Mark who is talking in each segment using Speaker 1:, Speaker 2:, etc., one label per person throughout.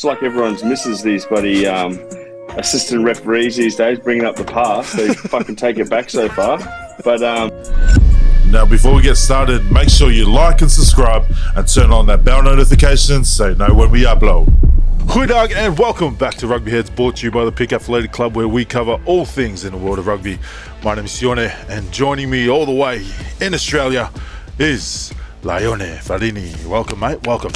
Speaker 1: It's like everyone's misses these bloody assistant referees these days, bringing up the past. They fucking take it back so far. But
Speaker 2: Now, before we get started, make sure you like and subscribe and turn on that bell notification so you know when we upload. Goeiedag and welcome back to Rugby Heads, brought to you by the Pick Athletic Club, where we cover all things in the world of rugby. My name is Sione, and joining me all the way in Australia is Laione Farini. Welcome, mate. Welcome.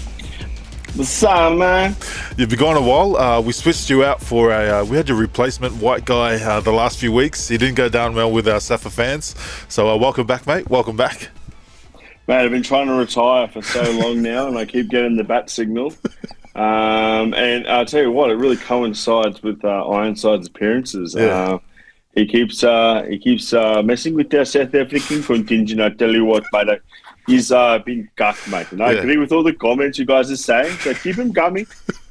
Speaker 1: what's up, man?
Speaker 2: You've been gone a while. We switched you out for we had your replacement white guy the last few weeks. He didn't go down well with our Safa fans. So welcome back, mate. Welcome back.
Speaker 1: Mate, I've been trying to retire for so long now, and I keep getting the bat signal. And I'll tell you what, it really coincides with Ironside's appearances.
Speaker 2: Yeah.
Speaker 1: He keeps messing with their South African contingent. I tell you what, mate, he's been cucked, mate. And I agree with all the comments you guys are saying. So keep him coming.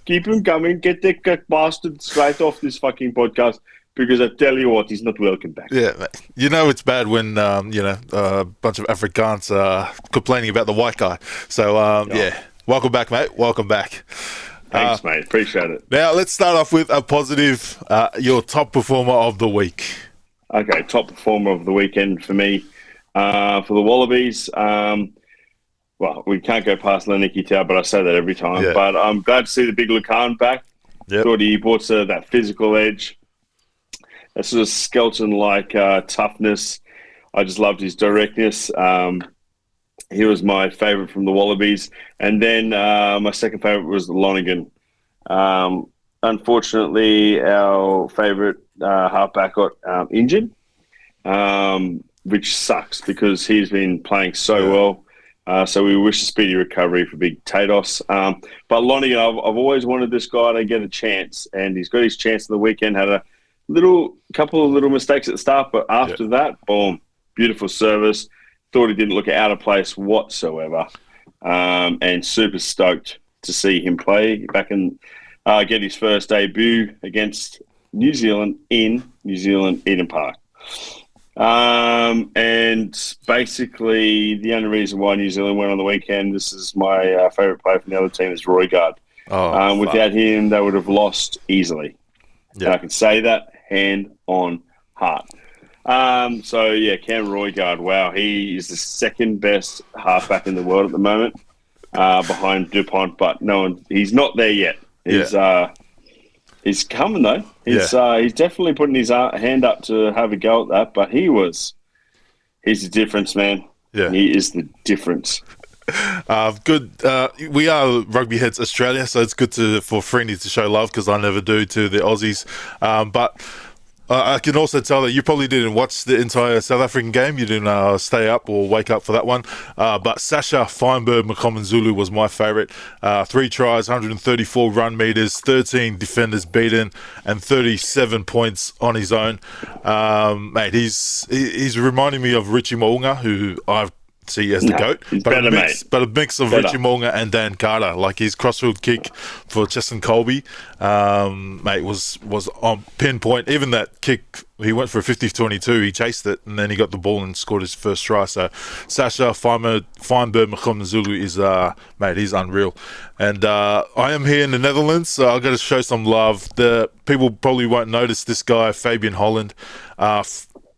Speaker 1: Keep him coming. Get that cuck bastard straight off this fucking podcast, because I tell you what, he's not welcome back.
Speaker 2: Yeah, mate. You know it's bad when a bunch of Afrikaans are complaining about the white guy. So yeah, welcome back, mate. Welcome back.
Speaker 1: Thanks, mate. Appreciate it.
Speaker 2: Now let's start off with a positive. Your top performer of the week.
Speaker 1: Okay, top performer of the weekend for me. For the Wallabies, well, we can't go past Leniki Tau, but I say that every time.
Speaker 2: Yeah.
Speaker 1: But I'm glad to see the big Lacan back.
Speaker 2: Yep.
Speaker 1: Thought he brought that physical edge, that sort of skeleton-like toughness. I just loved his directness. He was my favourite from the Wallabies. And then my second favourite was Lonergan. Unfortunately, our favourite halfback got injured, which sucks because he's been playing so well. So we wish a speedy recovery for Big Tatos. But Lonergan, I've always wanted this guy to get a chance, and he's got his chance on the weekend. Had a couple of little mistakes at the start, but after that, boom, beautiful service. Thought he didn't look out of place whatsoever, and super stoked to see him play back and get his first debut against New Zealand in New Zealand Eden Park. And basically, the only reason why New Zealand went on the weekend, this is my favourite player from the other team, is Roigard. Without him, they would have lost easily.
Speaker 2: Yeah.
Speaker 1: And I can say that hand on heart. So yeah, Cam Roigard, wow, he is the second best halfback in the world at the moment, behind Dupont, but he's not there yet. He's coming though. He's definitely putting his hand up to have a go at that, but he's the difference, man.
Speaker 2: Yeah.
Speaker 1: He is the difference.
Speaker 2: Good. We are Rugby Heads Australia, so it's good for Freeney to show love, because I never do to the Aussies. But I can also tell that you probably didn't watch the entire South African game. You didn't stay up or wake up for that one. But Sasha Feinberg Zulu was my favourite. 3 tries, 134 run meters, 13 defenders beaten, and 37 points on his own. Mate, he's reminding me of Richie Mo'unga, who I've see as the GOAT, but a mix of Richie Mo'unga and Dan Carter. Like his crossfield kick for Cheston Colby, mate, was on pinpoint. Even that kick, he went for a 50-22, he chased it, and then he got the ball and scored his first try. So Sasha Feinberg Zulu is, mate, he's unreal. And I am here in the Netherlands, so I've got to show some love. The people probably won't notice this guy, Fabian Holland.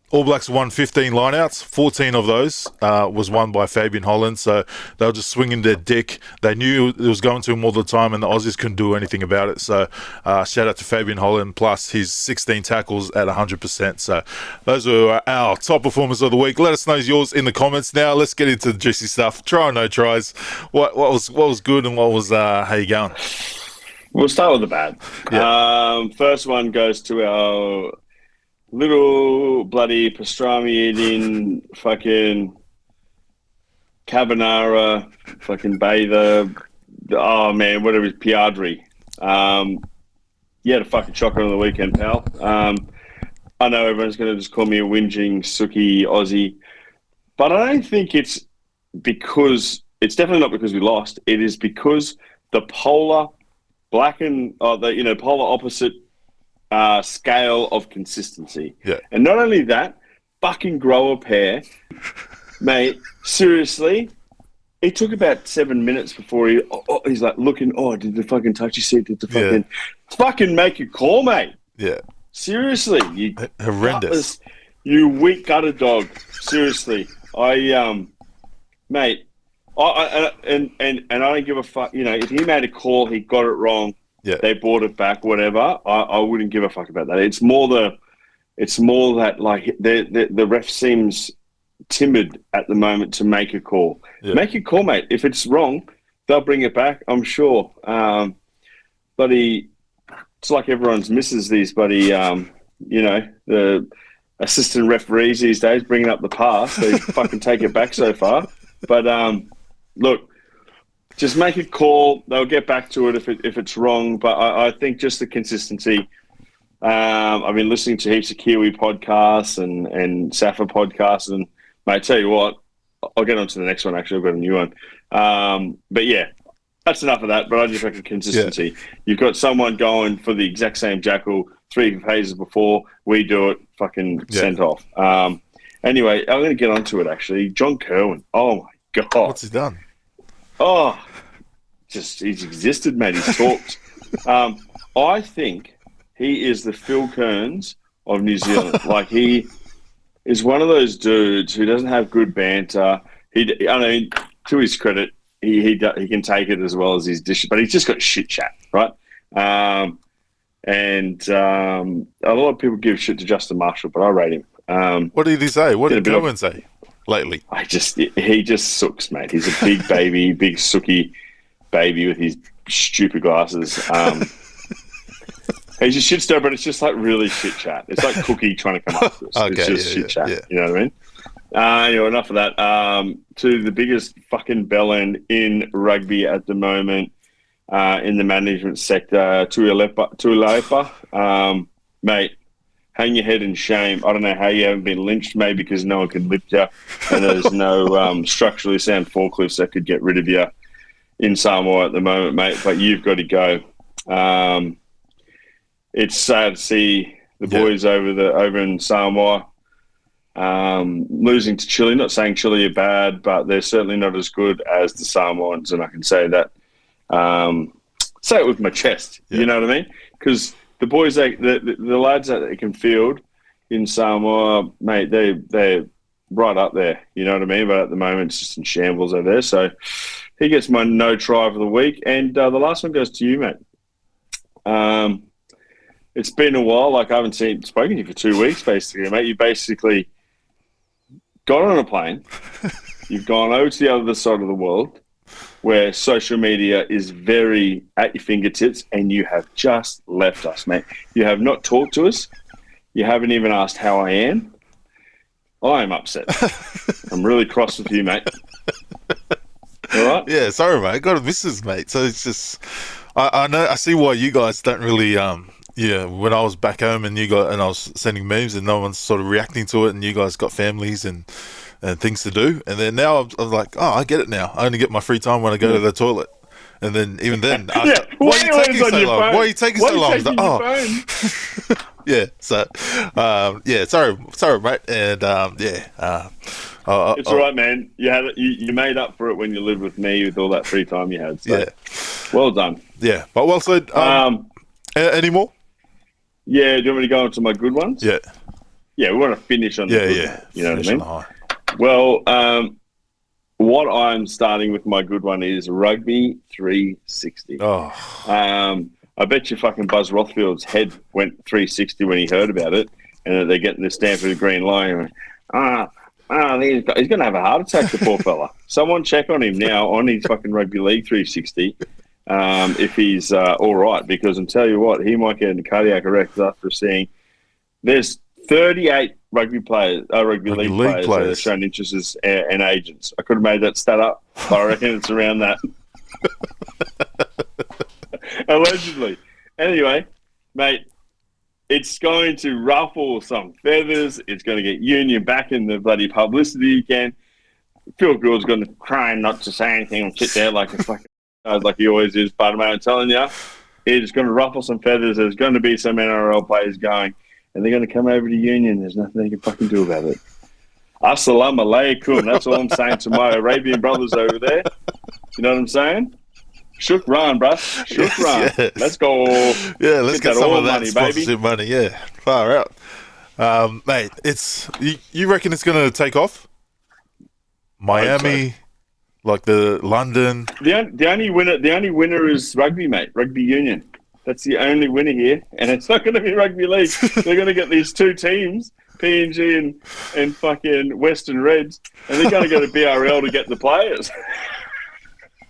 Speaker 2: All Blacks won 15 lineouts. 14 of those was won by Fabian Holland. So they were just swinging their dick. They knew it was going to him all the time, and the Aussies couldn't do anything about it. So shout out to Fabian Holland, plus his 16 tackles at 100%. So those are our top performers of the week. Let us know yours in the comments. Now let's get into the juicy stuff. Try or no tries. What was good, and what was how you going?
Speaker 1: We'll start with the bad.
Speaker 2: Yeah.
Speaker 1: First one goes to our little bloody pastrami eating fucking carbonara fucking bather. Oh man, whatever, Piadri. You had a fucking shocker on the weekend, pal. I know everyone's going to just call me a whinging, sooky Aussie, but I don't think it's definitely not because we lost. It is because the polar polar opposite scale of consistency.
Speaker 2: Yeah.
Speaker 1: And not only that, fucking grow a pair. Mate, seriously, it took about 7 minutes before he's like looking. Oh, did the fucking touchy seat? Did the fucking make a call, mate?
Speaker 2: Yeah.
Speaker 1: Seriously, you
Speaker 2: Horrendous.
Speaker 1: gutless, you weak gutter dog. Seriously, mate. And I don't give a fuck. You know, if he made a call, he got it wrong.
Speaker 2: Yeah.
Speaker 1: They brought it back. Whatever. I wouldn't give a fuck about that. It's more that like the ref seems timid at the moment to make a call.
Speaker 2: Yeah.
Speaker 1: Make a call, mate. If it's wrong, they'll bring it back. I'm sure. It's like everyone's misses these bloody, the assistant referees these days bringing up the past. They fucking take it back so far. But look, just make a call. They'll get back to it if it's wrong. But I think just the consistency. I've been listening to heaps of Kiwi podcasts and Safa podcasts, and mate, tell you what, I'll get on to the next one. Actually, I've got a new one. But yeah, that's enough of that. But I just reckon consistency. Yeah. You've got someone going for the exact same jackal 3 phases before we do it. Fucking sent off. Anyway, I'm going to get onto it. Actually, John Kerwin. Oh my god,
Speaker 2: what's he done?
Speaker 1: Oh, just he's existed, mate. He's talked. I think he is the Phil Kearns of New Zealand. Like, he is one of those dudes who doesn't have good banter. I mean, to his credit, he can take it as well as his dishes, but he's just got shit chat, right? And a lot of people give shit to Justin Marshall, but I rate him.
Speaker 2: What did he say? What did Kerwin say lately?
Speaker 1: He just sooks, mate. He's a big baby, big sooky baby with his stupid glasses. He's a shit stir, but it's just like really shit chat. It's like Cookie trying to come up to us.
Speaker 2: Okay,
Speaker 1: it's just shit chat.
Speaker 2: Yeah.
Speaker 1: You know what I mean? Anyway, enough of that. To the biggest fucking bellend in rugby at the moment, in the management sector, Tuilepa. Mate, hang your head in shame. I don't know how you haven't been lynched, maybe because no one can lift you, and there's no structurally sound forklifts that could get rid of you in Samoa at the moment, mate. But you've got to go. It's sad to see the boys over in Samoa losing to Chile. Not saying Chile are bad, but they're certainly not as good as the Samoans, and I can say that. Say it with my chest. You know what I mean? Because the boys, the lads that they can field in Samoa, mate, they're right up there. You know what I mean? But at the moment, it's just in shambles over there. So he gets my no try for the week, and the last one goes to you, mate. It's been a while. Like, I haven't spoken to you for 2 weeks, basically, mate. You basically got on a plane. You've gone over to the other side of the world where social media is very at your fingertips, and you have just left us, mate. You have not talked to us. You haven't even asked how I am. I am upset. I'm really cross with you, mate. All right?
Speaker 2: Yeah, sorry, mate. I got a missus, mate. So it's just, I know, I see why you guys don't really, when I was back home and I was sending memes and no one's sort of reacting to it, and you guys got families and things to do, and then now I'm like, oh, I get it now. I only get my free time when I go to the toilet, and then even then, why are you taking so long? Why are you taking so long? Like, yeah. So, sorry, mate, and
Speaker 1: it's all right, man. You made up for it when you lived with me with all that free time you had. So. Well done.
Speaker 2: Yeah, but well said. Any more?
Speaker 1: Yeah, do you want me to go on to my good ones?
Speaker 2: Yeah.
Speaker 1: Yeah, we want to finish on the good one. You know what I mean? Well, what I'm starting with my good one is Rugby 360.
Speaker 2: Oh.
Speaker 1: I bet you fucking Buzz Rothfield's head went 360 when he heard about it, and they're getting the stamp of the green line. He's going to have a heart attack, the poor fella. Someone check on him now on his fucking Rugby League 360. If he's all right, because I'm telling you what, he might get into cardiac arrest after seeing there's 38 rugby league players that have shown interest as and agents. I could have made that stat up, but I reckon it's around that. Allegedly. Anyway, mate, it's going to ruffle some feathers. It's going to get Union back in the bloody publicity again. Phil Gould's going to cry not to say anything and sit there like a fucking like he always is. But I'm telling you, it's going to ruffle some feathers. There's going to be some NRL players going, and they're going to come over to Union. There's nothing they can fucking do about it. Assalamu alaikum. That's all I'm saying to my Arabian brothers over there. You know what I'm saying? Shukran, bruh. Shukran.
Speaker 2: Yes.
Speaker 1: Let's go.
Speaker 2: Yeah, let's get
Speaker 1: that
Speaker 2: some
Speaker 1: oil
Speaker 2: of that
Speaker 1: money,
Speaker 2: sponsorship money. Yeah, far out. Mate, it's you reckon it's going to take off? Miami, like the London.
Speaker 1: The only winner is rugby, mate. Rugby union. That's the only winner here, and it's not going to be rugby league. They're going to get these two teams, PNG and fucking Western Reds, and they're going to go to BRL to get the players.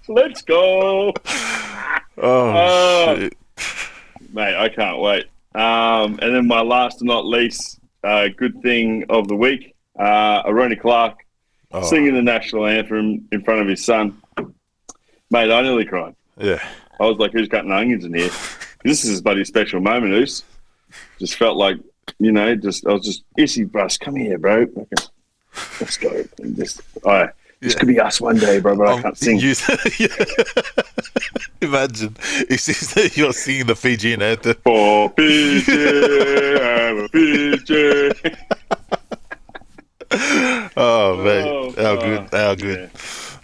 Speaker 1: Let's go.
Speaker 2: Oh, shit.
Speaker 1: Mate, I can't wait. And then my last and not least, good thing of the week, Aroni Clark singing the national anthem in front of his son. Mate, I nearly cried.
Speaker 2: Yeah.
Speaker 1: I was like, who's cutting onions in here? This is his bloody special moment, Oos. Just felt like, I was just, Issy, Bruss, come here, bro. Okay. Let's go. And this could be us one day, bro, but I can't sing.
Speaker 2: Imagine. He sees that you're singing the Fijian anthem.
Speaker 1: For Fiji, I'm a Fiji.
Speaker 2: Oh, mate. How good.
Speaker 1: Yeah.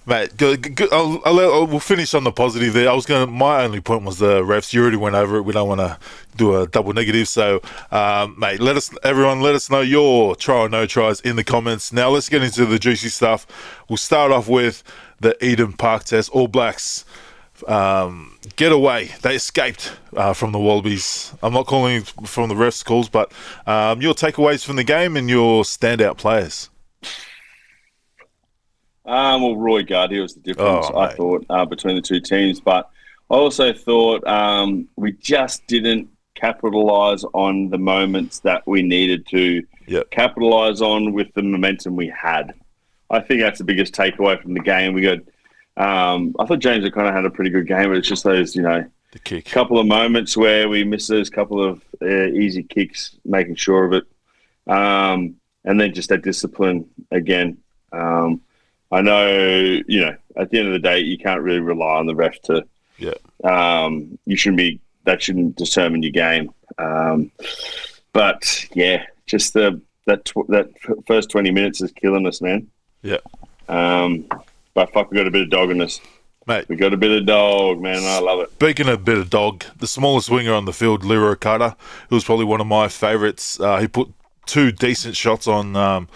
Speaker 2: Mate, good. We'll finish on the positive there. My only point was the refs. You already went over it. We don't want to do a double negative. So, mate, let us know your try or no tries in the comments. Now let's get into the juicy stuff. We'll start off with the Eden Park test. All Blacks get away. They escaped from the Wallabies. I'm not calling it from the refs' calls, but your takeaways from the game and your standout players.
Speaker 1: Well, Roy Gardner was the difference, I thought, between the two teams. But I also thought we just didn't capitalise on the moments that we needed to capitalise on with the momentum we had. I think that's the biggest takeaway from the game. We got. I thought James O'Connor had a pretty good game, but it's just those,
Speaker 2: the kick.
Speaker 1: Couple of moments where we missed those couple of easy kicks, making sure of it, and then just that discipline again. I know, at the end of the day, you can't really rely on the ref to.
Speaker 2: Yeah.
Speaker 1: That shouldn't determine your game. But yeah, just that first 20 minutes is killing us, man.
Speaker 2: Yeah.
Speaker 1: But fuck, we got a bit of dog in us.
Speaker 2: Mate,
Speaker 1: we got a bit of dog, man. I love it.
Speaker 2: Speaking of a bit of dog, the smallest winger on the field, Leroy Carter, who was probably one of my favourites. He put two decent shots on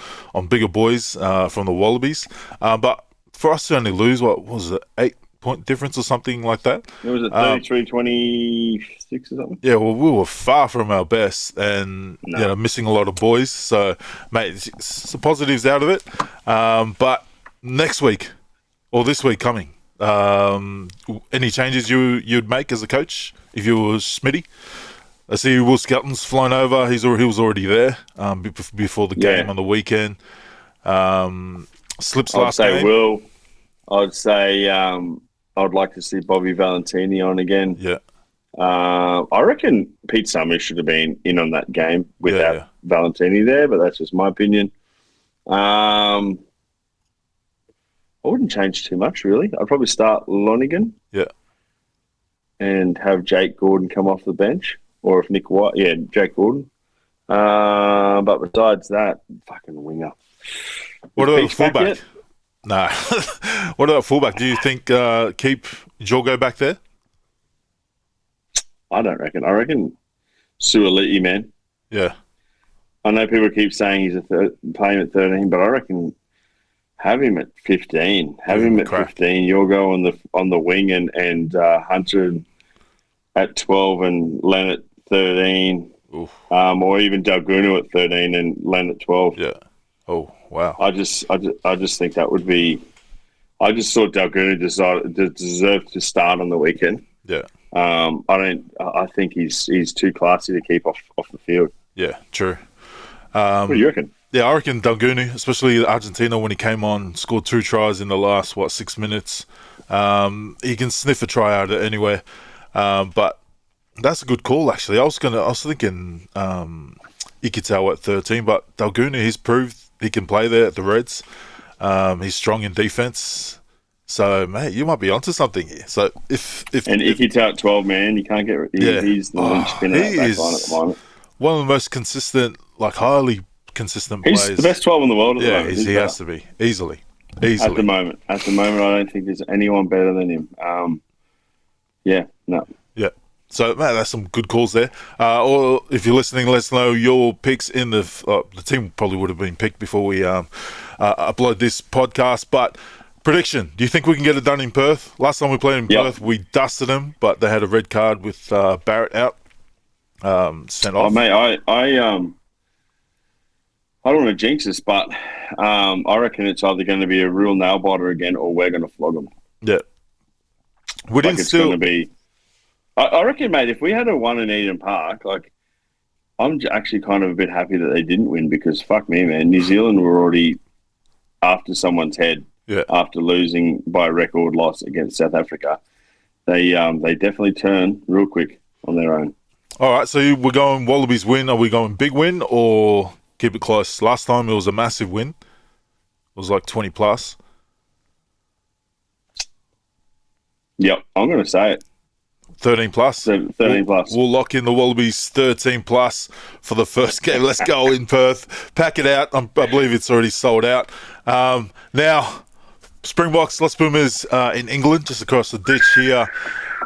Speaker 2: bigger boys from the Wallabies. But for us to only lose, what was it, 8-point difference or something like that?
Speaker 1: It was a 33-26 or something?
Speaker 2: Yeah, well, we were far from our best and missing a lot of boys. So, mate, some positives out of it. But next week, or this week coming, any changes you'd make as a coach if you were Smitty? I see Will Skelton's flown over. He was already there before the game on the weekend. Slips last game.
Speaker 1: Will. I'd say I'd like to see Bobby Valentini on again.
Speaker 2: Yeah.
Speaker 1: I reckon Pete Summers should have been in on that game without Valentini there, but that's just my opinion. I wouldn't change too much, really. I'd probably start Lonigan.
Speaker 2: Yeah.
Speaker 1: And have Jake Gordon come off the bench. Or if Nick White, Jake Gordon. But besides that, fucking winger.
Speaker 2: What about fullback? No. What about fullback? Do you think keep Jorgo back there?
Speaker 1: I don't reckon. I reckon Suoliti, man.
Speaker 2: Yeah.
Speaker 1: I know people keep saying he's playing at 13, but I reckon have him at 15. Have him at 15. Jorgo on the wing and Hunter at 12 and Len at 13, or even Dalgunu at 13 and Len at 12.
Speaker 2: Yeah. Oh wow.
Speaker 1: I just think that would be. I just thought Dalgunu deserved to start on the weekend.
Speaker 2: Yeah.
Speaker 1: I think he's too classy to keep off the field.
Speaker 2: Yeah. True.
Speaker 1: What do you reckon?
Speaker 2: Yeah, I reckon Dalgunu, especially Argentina, when he came on, scored 2 tries in the last 6 minutes. He can sniff a try out anywhere. But that's a good call, actually. I was thinking Ikitau at 13, but Dalgunu, he's proved he can play there at the Reds. He's strong in defense. So, mate, you might be onto something here. So if
Speaker 1: Ikitau at 12, man, you can't get. He's the linchpin of that back line at the moment.
Speaker 2: One of the most consistent, highly consistent
Speaker 1: He's
Speaker 2: players.
Speaker 1: the best 12 in the world at the
Speaker 2: Yeah,
Speaker 1: moment.
Speaker 2: he has to be easily.
Speaker 1: At the moment, I don't think there's anyone better than him. Yeah, no.
Speaker 2: Yeah. So, man, that's some good calls there. Or if you're listening, let us know your picks in the team probably would have been picked before we upload this podcast. But prediction, do you think we can get it done in Perth? Last time we played in Perth, we dusted them, but they had a red card with Barrett out, sent off.
Speaker 1: Oh, mate, I don't want to jinx this, but I reckon it's either going to be a real nail biter again or we're going to flog them.
Speaker 2: Yeah. We didn't
Speaker 1: it's going to be... I reckon, mate, if we had a one in Eden Park, like, I'm actually kind of a bit happy that they didn't win because, fuck me, man, New Zealand were already after someone's head after losing by a record loss against South Africa. They definitely turn real quick on their own.
Speaker 2: All right, so we're going Wallabies win. Are we going big win or keep it close? Last time it was a massive win. It was like 20 plus.
Speaker 1: Yep, I'm going to say it.
Speaker 2: 13 plus.
Speaker 1: 13 plus.
Speaker 2: We'll lock in the Wallabies 13 plus for the first game. Let's go in Perth. Pack it out. I believe it's already sold out. Now, Springboks, Los Pumas in England, just across the ditch here.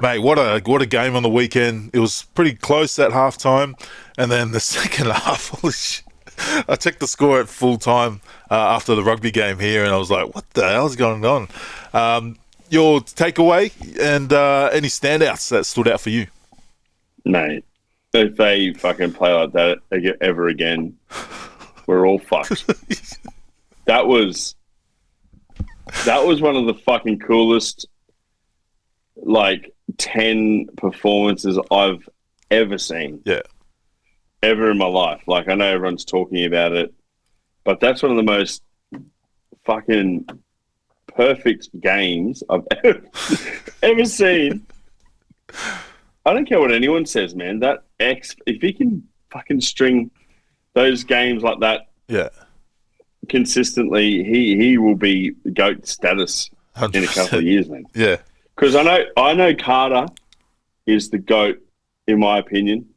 Speaker 2: Mate, what a game on the weekend. It was pretty close at halftime. And then the second half, holy shit. I checked the score at full time after the rugby game here, and I was like, what the hell is going on? Your takeaway and any standouts that stood out for you?
Speaker 1: Mate, if they fucking play like that ever again, we're all fucked. That was one of the fucking coolest, 10 performances I've ever seen.
Speaker 2: Yeah.
Speaker 1: Ever in my life. I know everyone's talking about it, but that's one of the most fucking perfect games I've ever seen. I don't care what anyone says, man. That if he can fucking string those games like that, consistently, he will be GOAT status 100%. In a couple of years, man.
Speaker 2: Yeah,
Speaker 1: because I know Carter is the GOAT in my opinion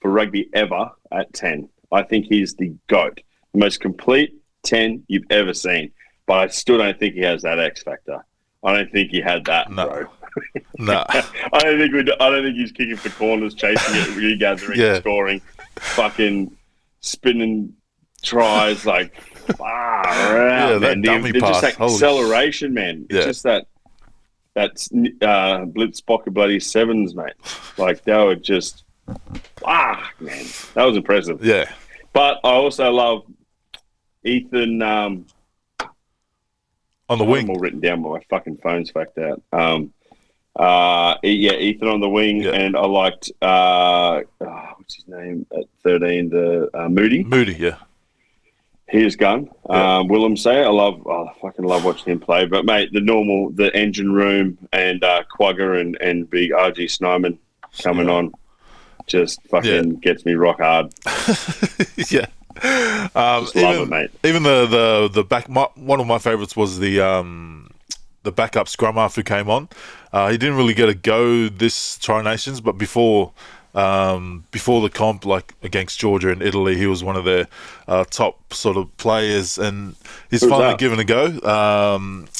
Speaker 1: for rugby ever at 10. I think he's the GOAT, the most complete 10 you've ever seen. But I still don't think he has that X factor. I don't think he had that, bro.
Speaker 2: No.
Speaker 1: I don't think he's kicking for corners, chasing it, regathering, scoring, fucking spinning tries man.
Speaker 2: That dummy pass.
Speaker 1: Just that acceleration, man. It's just that Blitz Spocker bloody sevens, mate. They were just man. That was impressive.
Speaker 2: Yeah.
Speaker 1: But I also love Ethan on the wing. I'm all written down, but my fucking phone's fucked out. Ethan on the wing, and I liked what's his name at 13, the Moody.
Speaker 2: Moody, yeah.
Speaker 1: He is gun. Willem say I fucking love watching him play. But mate, the engine room and Quagga and big RG Snyman coming on just fucking gets me rock hard.
Speaker 2: Yeah.
Speaker 1: Love it, mate.
Speaker 2: Even the back, one of my favourites was the backup scrum half who came on. He didn't really get a go this Tri Nations, but before the comp, against Georgia and Italy, he was one of their top sort of players, and he's finally given a go.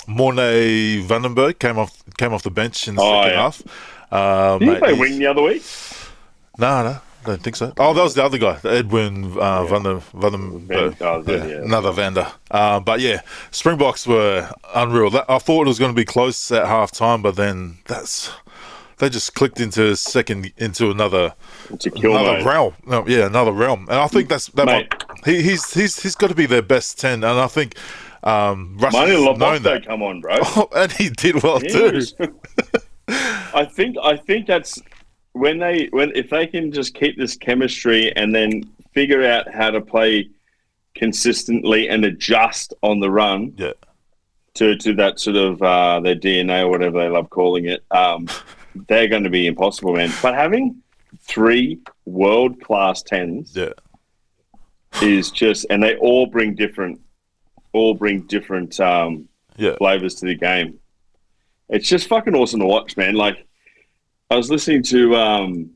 Speaker 2: Morne Vandenberg came off the bench in the second half.
Speaker 1: Did he play wing the other week?
Speaker 2: No, I don't think so. Oh, that was the other guy, Edwin Vandenberg. Another Vander. But yeah, Springboks were unreal. I thought it was going to be close at half time, but then they just clicked into another realm. No, another realm. And I think he's got to be their best 10. And I think Russell's known that.
Speaker 1: Come on, bro.
Speaker 2: Oh, and he did well too.
Speaker 1: I think that's if they can just keep this chemistry and then figure out how to play consistently and adjust on the run to that sort of their DNA or whatever they love calling it, they're going to be impossible, man. But having 3 world-class 10s is just, and they all bring different flavors to the game. It's just fucking awesome to watch, man. I was listening to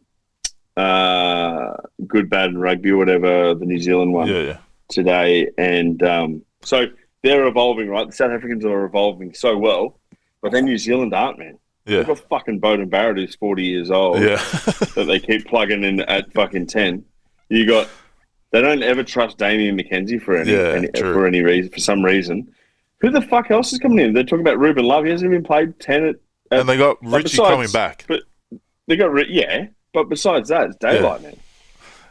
Speaker 1: Good, Bad, and Rugby, or whatever, the New Zealand one
Speaker 2: Yeah,
Speaker 1: today. And so they're evolving, right? The South Africans are evolving so well, but then New Zealand aren't, man. They've
Speaker 2: yeah,
Speaker 1: got fucking Bowden Barrett, who's 40 years old,
Speaker 2: yeah,
Speaker 1: that they keep plugging in at fucking 10. You got, they don't ever trust Damien McKenzie for
Speaker 2: yeah. True.
Speaker 1: for any reason, for some reason. Who the fuck else is coming in? They're talking about Ruben Love. He hasn't even played 10 at
Speaker 2: And they got Richie coming back.
Speaker 1: But they got, but besides that, it's daylight, man.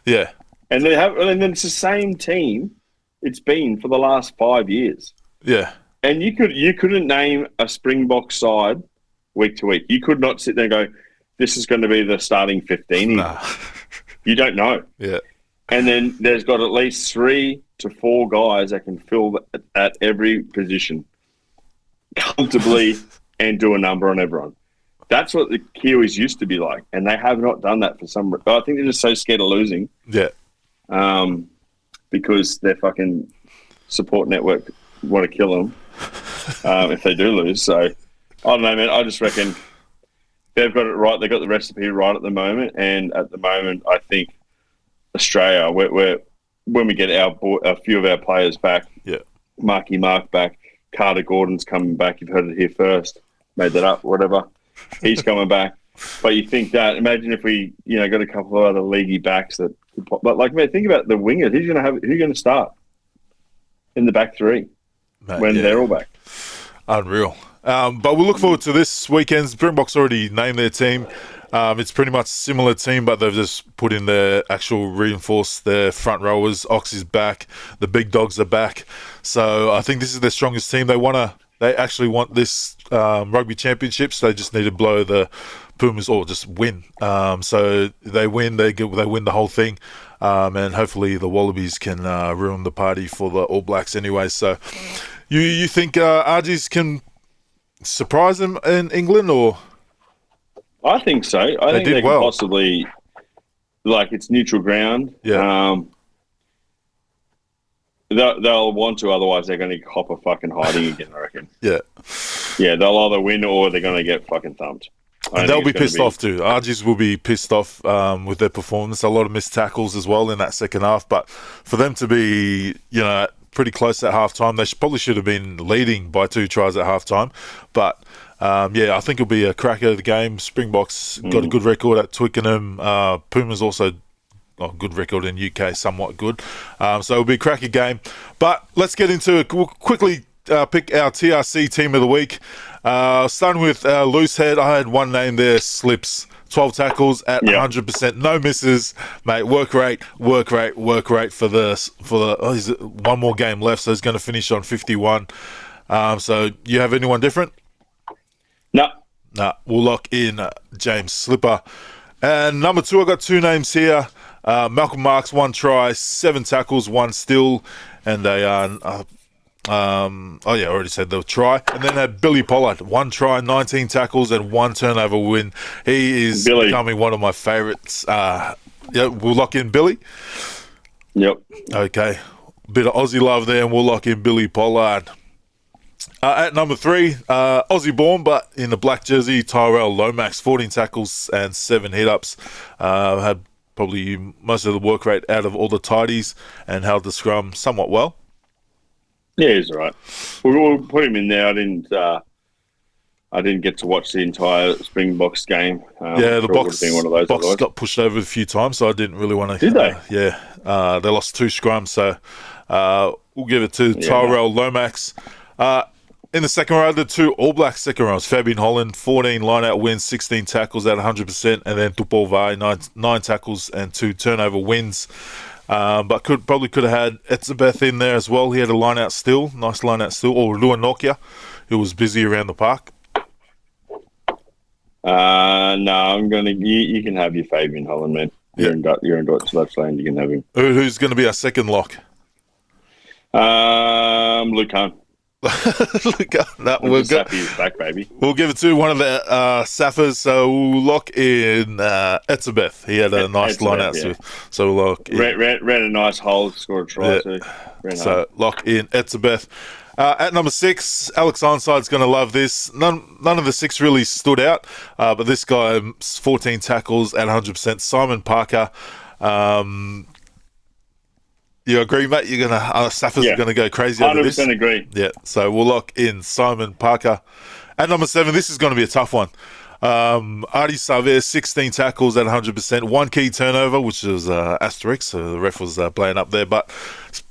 Speaker 2: Yeah,
Speaker 1: And and then it's the same team it's been for the last 5 years.
Speaker 2: yeah.
Speaker 1: And you couldn't name a Springbok side week to week. You could not sit there and go, this is going to be the starting 15.
Speaker 2: Nah.
Speaker 1: You don't know.
Speaker 2: Yeah,
Speaker 1: And then there's got at least 3 to 4 guys that can fill at every position comfortably and do a number on everyone. That's what the Kiwis used to be like, and they have not done that for some. I think they're just so scared of losing,
Speaker 2: yeah.
Speaker 1: because their fucking support network want to kill them if they do lose. So I don't know, man. I just reckon they've got it right. They've got the recipe right at the moment, and at the moment, I think Australia, we're when we get a few of our players back,
Speaker 2: Yeah.
Speaker 1: Marky Mark back, Carter Gordon's coming back. You've heard it here first. Made that up, whatever. He's coming back. But you think that, imagine if we, got a couple of other leaguey backs that could pop. But man, think about the wingers. Who's going to start in the back three when they're all back?
Speaker 2: Unreal. But we'll look forward to this weekend. Springboks already named their team. It's pretty much a similar team, but they've just put in their actual reinforced their front rowers. Ox is back. The big dogs are back. So I think this is their strongest team. They actually want this rugby championships. They just need to blow the Pumas or just win. So they win. They win the whole thing. And hopefully the Wallabies can ruin the party for the All Blacks anyway. So you think Argies can surprise them in England, or?
Speaker 1: I think so. I think they could possibly, it's neutral ground.
Speaker 2: Yeah.
Speaker 1: They'll want to, otherwise they're going to hop a fucking hiding again, I reckon.
Speaker 2: Yeah.
Speaker 1: Yeah, they'll either win or they're going to get fucking thumped.
Speaker 2: And they'll be pissed off too. Argies will be pissed off with their performance. A lot of missed tackles as well in that second half. But for them to be, pretty close at halftime, they probably should have been leading by 2 tries at halftime. But I think it'll be a cracker of the game. Springboks got a good record at Twickenham. Pumas also good record in UK, somewhat good. So it'll be a cracker game. But let's get into it. We'll quickly pick our TRC team of the week. Starting with loose head, I had one name there, Slips. 12 tackles at 100%, no misses, mate. Work rate for he's one more game left, so he's going to finish on 51. So you have anyone different?
Speaker 1: No.
Speaker 2: Nah, we'll lock in James Slipper. And number 2, I got 2 names here. Malcolm Marks, 1 try, 7 tackles, 1 steal, and they are. I already said the try. And then had Billy Pollard, 1 try, 19 tackles, and 1 turnover win. He is becoming one of my favourites. We'll lock in Billy.
Speaker 1: Yep.
Speaker 2: Okay. Bit of Aussie love there, and we'll lock in Billy Pollard. At number 3, Aussie born, but in the black jersey, Tyrell Lomax, 14 tackles and 7 hit-ups. Had probably most of the work rate out of all the tidies and held the scrum somewhat well.
Speaker 1: Yeah, he's all right. We'll put him in there. I didn't get to watch the entire Springboks game.
Speaker 2: The box,
Speaker 1: one of those
Speaker 2: box got pushed over a few times, so I didn't really want to.
Speaker 1: Did they?
Speaker 2: They lost 2 scrums, so we'll give it to Tyrell Lomax. In the second row, the 2 All Black second rows, Fabian Holland, 14 line-out wins, 16 tackles at 100%, and then Tupou Vaa'i, 9 tackles and 2 turnover wins. But could have had Etzebeth in there as well. He had a line-out steal, nice line-out steal, or Lua Nokia, who was busy around the park.
Speaker 1: No, I'm going to... You can have your Fabian Holland, man. You're in Dutchland, you can have him.
Speaker 2: Who's going to be our second lock?
Speaker 1: Luke Hunt.
Speaker 2: We're good.
Speaker 1: He's back, baby.
Speaker 2: We'll give it to one of the Saffers, so we'll lock in Etzebeth. He had a nice line out, so we'll lock in.
Speaker 1: Ran a nice hole, scored a try too.
Speaker 2: So lock in Etzebeth. At number 6, Alex Ironside's going to love this. None of the 6 really stood out, but this guy, 14 tackles at 100%. Simon Parker. You agree, mate? You're gonna Saffers are gonna go crazy over this.
Speaker 1: 100% agree.
Speaker 2: Yeah, so we'll lock in Simon Parker. At number 7, this is going to be a tough one. Artie Savea, 16 tackles at 100%, 1 key turnover, which is asterisk, so the ref was playing up there. But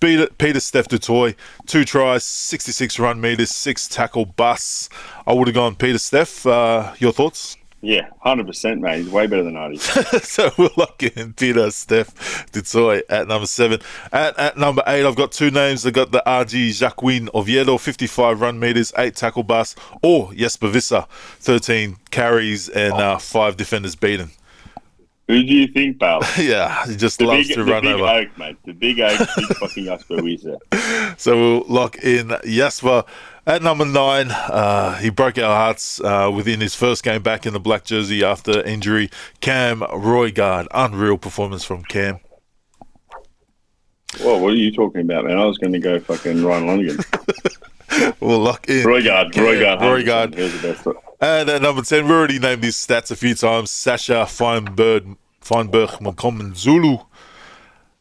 Speaker 2: Peter Steph Dutoy, 2 tries, 66 run meters, 6 tackle busts. I would have gone Peter Steph. Your thoughts?
Speaker 1: Yeah, 100%, mate. He's way better than Artie.
Speaker 2: So we'll lock in Peter Steph Dutoy at number 7. At number 8, I've got 2 names. I've got the RG Jacqueline Oviedo, 55 run meters, 8 tackle busts, or Jesper Visser, 13 carries and 5 defenders beaten.
Speaker 1: Who do you think, Bale?
Speaker 2: Yeah, he just loves to run over.
Speaker 1: The big oak, mate. The big oak, big fucking Jasper Wieser.
Speaker 2: So we'll lock in Jasper. At number 9, he broke our hearts within his first game back in the black jersey after injury. Cam Roigard, unreal performance from Cam.
Speaker 1: Well, what are you talking about, man? I was going to go fucking Ryan Lonergan.
Speaker 2: We'll lock in
Speaker 1: Roigard.
Speaker 2: Here's the best. And at number 10, we already named these stats a few times. Sasha Feinberg Mokomen Zulu.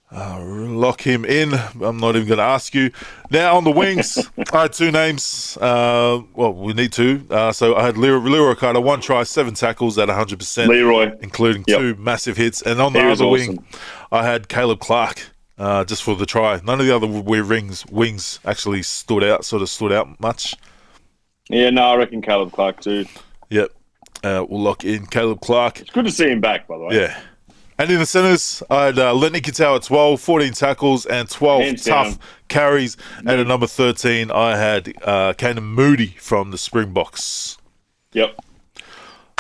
Speaker 2: Lock him in. I'm not even going to ask you. Now on the wings, I had 2 names. Well, we need 2. So I had Leroy Carter, 1 try, 7 tackles at 100%.
Speaker 1: Leroy.
Speaker 2: Including 2 massive hits. And on the other wing, I had Caleb Clark, just for the try. None of the other wings actually stood out much.
Speaker 1: Yeah, no, I reckon Caleb Clark too.
Speaker 2: Yep. We'll lock in Caleb Clark.
Speaker 1: It's good to see him back, by the way.
Speaker 2: Yeah. And in the centres, I had Lenny Kitau at 12, 14 tackles and 12
Speaker 1: Hands
Speaker 2: tough
Speaker 1: down.
Speaker 2: carries. And at number 13, I had Kanan Moody from the Springboks.
Speaker 1: Yep.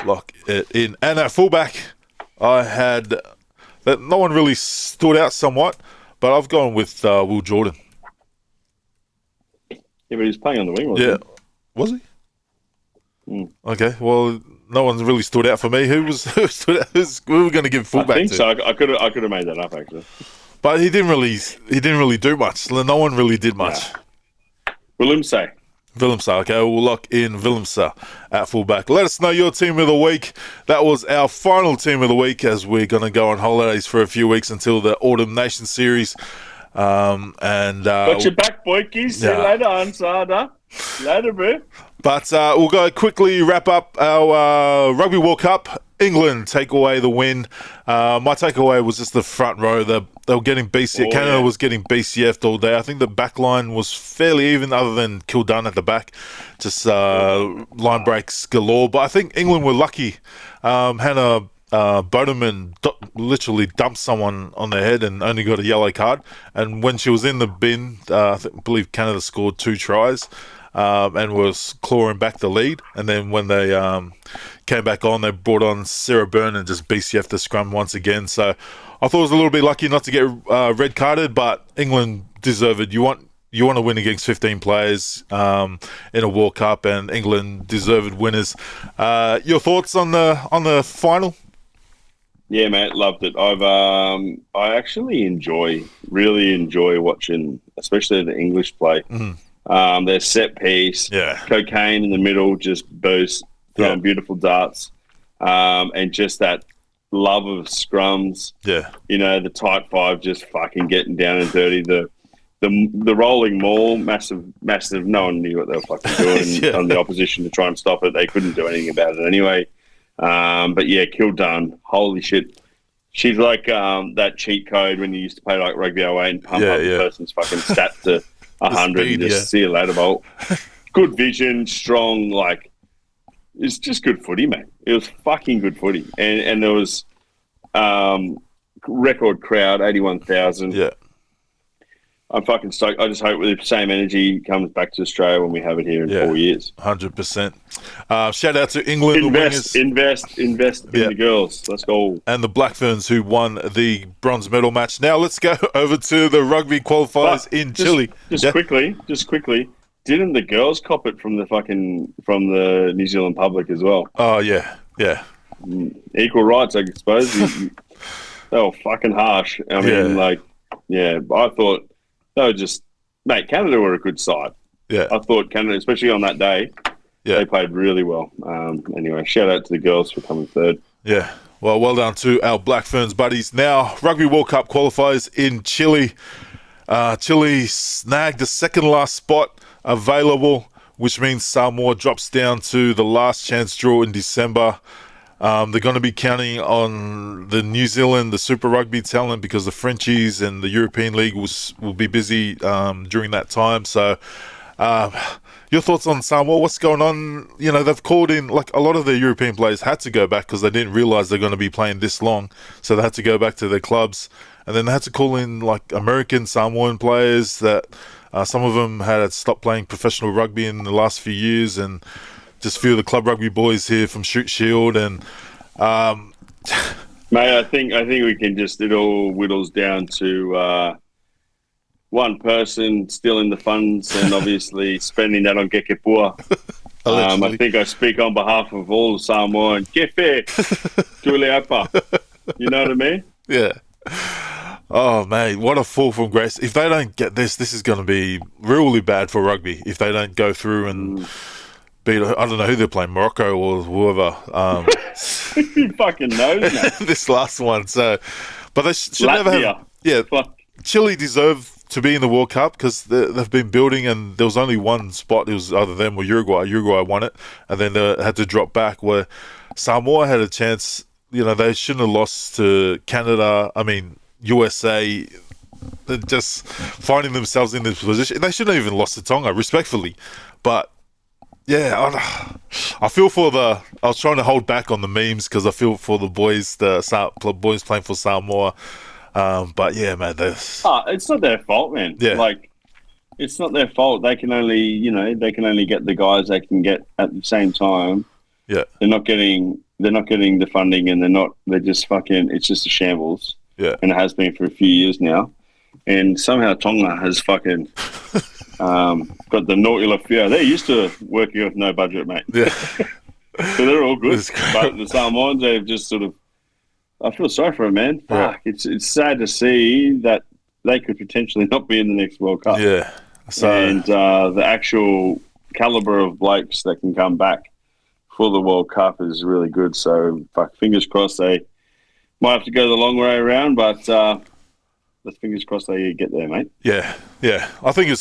Speaker 2: Lock it in. And at fullback, I had that no one really stood out somewhat, but I've gone with Will Jordan.
Speaker 1: Yeah, but he's playing on the wing, wasn't he?
Speaker 2: Was he? Okay, well, no one's really stood out for me. Who stood out? We were going to give fullback.
Speaker 1: I think so. I could have made that up actually.
Speaker 2: But he didn't really do much. No one really did much.
Speaker 1: Willemse.
Speaker 2: Okay, we'll lock in Willemse at fullback. Let us know your team of the week. That was our final team of the week as we're going to go on holidays for a few weeks until the Autumn Nation series.
Speaker 1: Got your back, boykies. See you later, Ansada. Later, bro.
Speaker 2: But we'll go quickly wrap up our Rugby World Cup. England take away the win. My takeaway was just the front row. They were getting BCF. Canada was getting BCF'd all day. I think the back line was fairly even, other than Kildun at the back. Just line breaks galore. But I think England were lucky. Hannah Bodeman literally dumped someone on their head and only got a yellow card. And when she was in the bin, I believe Canada scored 2 tries. And was clawing back the lead. And then when they came back on, they brought on Sarah Byrne and just BCF the scrum once again. So I thought it was a little bit lucky not to get red carded, but England deserved it. You want to win against 15 players in a World Cup, and England deserved winners. Your thoughts on the final?
Speaker 1: Yeah, mate, loved it. I actually really enjoy watching, especially the English play. Their set piece, cocaine in the middle, just boost, throwing beautiful darts, and just that love of scrums. Yeah, the tight 5, just fucking getting down and dirty. The rolling maul, massive. No one knew what they were fucking doing on the opposition to try and stop it. They couldn't do anything about it anyway. But yeah, Kildun, holy shit. She's like that cheat code when you used to play like Rugby 08 and pump up the person's fucking stat to 100 and just see you later, Bolt. Good vision, strong, it's just good footy, mate. It was fucking good footy. And there was record crowd, 81,000. Yeah. I'm fucking stoked. I just hope with the same energy comes back to Australia when we have it here in 4 years.
Speaker 2: 100%. Shout out to England.
Speaker 1: Invest in the girls. Let's go.
Speaker 2: And the Black Ferns, who won the bronze medal match. Now let's go over to the rugby qualifiers in Chile.
Speaker 1: Just quickly, didn't the girls cop it from the New Zealand public as well?
Speaker 2: Oh, yeah.
Speaker 1: Equal rights, I suppose. They were fucking harsh. I mean, I thought... No, just, mate, Canada were a good side.
Speaker 2: Yeah.
Speaker 1: I thought Canada, especially on that day,
Speaker 2: Yeah.
Speaker 1: they played really well. Anyway, shout out to the girls for coming third.
Speaker 2: Yeah. Well done to our Black Ferns buddies. Now, Rugby World Cup qualifiers in Chile. Chile snagged the second last spot available, which means Samoa drops down to the last chance draw in December. They're going to be counting on the New Zealand, the Super Rugby talent, because the Frenchies and the European League will be busy during that time. So, your thoughts on Samoa? What's going on? You know, they've called in, like, a lot of the European players had to go back because they didn't realise they're going to be playing this long. So they had to go back to their clubs. And then they had to call in, like, American Samoan players that some of them had stopped playing professional rugby in the last few years, and just a few of the club rugby boys here from Shoot Shield. And
Speaker 1: Mate, I think we can just, it all whittles down to one person stealing the funds and obviously spending that on Gekepua. I think I speak on behalf of all Samoan. Kefe, Tuileapa. You know what I mean?
Speaker 2: Yeah. Oh, mate, what a fall from grace. If they don't get this is going to be really bad for rugby. If they don't go through and beat, I don't know who they're playing, Morocco or whoever.
Speaker 1: Who fucking knows, mate?
Speaker 2: This last one. So, but they should never have.
Speaker 1: Latvia.
Speaker 2: Yeah,
Speaker 1: Fuck.
Speaker 2: Chile deserve to be in the World Cup because they've been building, and there was only one spot. It was either them or Uruguay. Uruguay won it, and then they had to drop back. Where Samoa had a chance. You know, they shouldn't have lost to Canada. I mean, USA. They're just finding themselves in this position. They shouldn't have even lost to Tonga, respectfully. But yeah, I feel for the. I was trying to hold back on the memes because I feel for the boys, boys playing for Samoa. But yeah, man,
Speaker 1: it's not their fault, man.
Speaker 2: Yeah.
Speaker 1: Like, it's not their fault. They can only get the guys they can get at the same time.
Speaker 2: Yeah.
Speaker 1: They're not getting the funding, and they're just fucking, it's just a shambles.
Speaker 2: Yeah.
Speaker 1: And it has been for a few years now. And somehow Tonga has fucking got the Nautila Fio. They're used to working with no budget, mate.
Speaker 2: Yeah.
Speaker 1: So they're all good. But the Samoans, they've just sort of, I feel sorry for them, man.
Speaker 2: Yeah.
Speaker 1: Fuck, it's sad to see that they could potentially not be in the next World Cup.
Speaker 2: Yeah. So,
Speaker 1: and the actual caliber of blokes that can come back for the World Cup is really good. So, fuck, fingers crossed they might have to go the long way around, but let's fingers crossed they get there, mate.
Speaker 2: Yeah. I think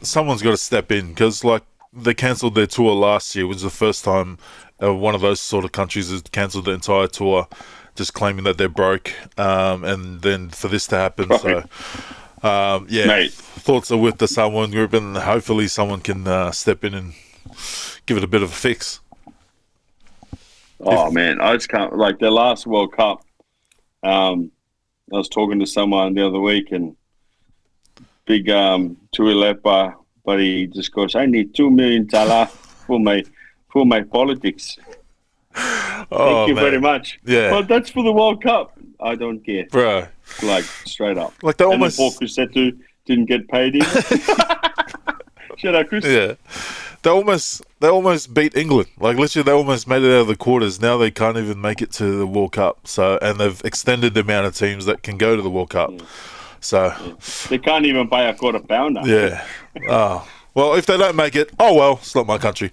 Speaker 2: someone's got to step in because, like, they cancelled their tour last year. It was the first time one of those sort of countries has cancelled the entire tour, just claiming that they're broke, and then for this to happen.
Speaker 1: Right.
Speaker 2: So, yeah,
Speaker 1: mate.
Speaker 2: Thoughts are with the Samoan group, and hopefully someone can step in and give it a bit of a fix.
Speaker 1: Oh, man, I just can't, like, their last World Cup, I was talking to someone the other week, and big Tuilepa, but he just goes, I need $2 million for my politics. Thank you very much.
Speaker 2: Yeah.
Speaker 1: But that's for the World Cup. I don't care.
Speaker 2: Bro.
Speaker 1: Like, straight up.
Speaker 2: Like, they
Speaker 1: and
Speaker 2: almost...
Speaker 1: then Paul Crusetto didn't get paid in. Shout out, Chris.
Speaker 2: Yeah. They almost beat England. Like, literally, they almost made it out of the quarters. Now they can't even make it to the World Cup. So, and they've extended the amount of teams that can go to the World Cup. Yeah. So... Yeah.
Speaker 1: They can't even buy a quarter pounder.
Speaker 2: Yeah. Oh. Well, if they don't make it, oh well, it's not my country.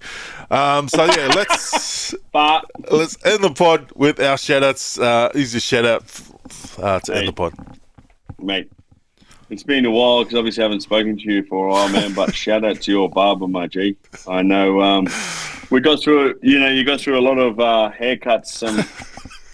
Speaker 2: So yeah, let's end the pod with our shout-outs. Who's your shout-out to end the pod?
Speaker 1: Mate, it's been a while because obviously I haven't spoken to you for a while, man, but shout-out to your barber, my G. I know we got through, you got through a lot of haircuts,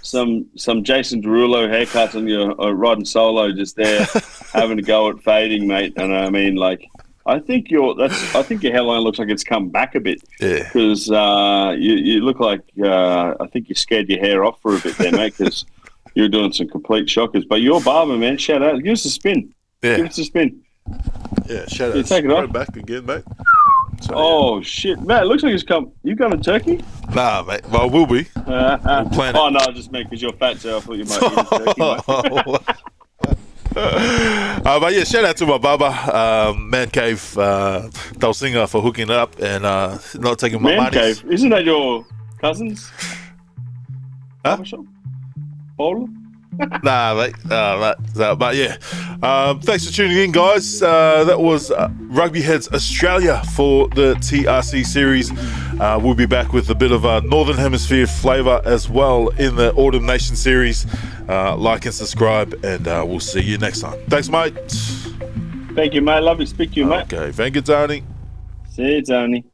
Speaker 1: some Jason Derulo haircuts on your riding solo just there, having to go at fading, mate. And I mean, like, I think your hairline looks like it's come back a bit.
Speaker 2: Yeah.
Speaker 1: Because you look like I think you scared your hair off for a bit there, mate. Because you're doing some complete shockers. But your barber, man, shout out, give us a spin.
Speaker 2: Yeah.
Speaker 1: Give us a spin.
Speaker 2: Yeah, shout out.
Speaker 1: Yeah, take it off.
Speaker 2: Back again, mate.
Speaker 1: So, shit, man! It looks like it's come. You going to Turkey?
Speaker 2: Nah, mate. Well, we'll be. We'll plan it.
Speaker 1: Oh no, just mate, because you're fat, so I thought you might be in Turkey.
Speaker 2: But yeah, shout out to my barber, Man Cave Dalsinga, for hooking it up and not taking my money.
Speaker 1: Man Cave, isn't that your cousin's?
Speaker 2: Huh?
Speaker 1: Barbershop? Bowler?
Speaker 2: Nah, mate. But yeah. Thanks for tuning in, guys. That was Rugby Heads Australia for the TRC series. We'll be back with a bit of a Northern Hemisphere flavour as well in the Autumn Nation series. Like and subscribe, and we'll see you next time. Thanks, mate.
Speaker 1: Thank you, mate. Lovely to speak to you, mate.
Speaker 2: Okay, thank you, Tony.
Speaker 1: See you, Tony.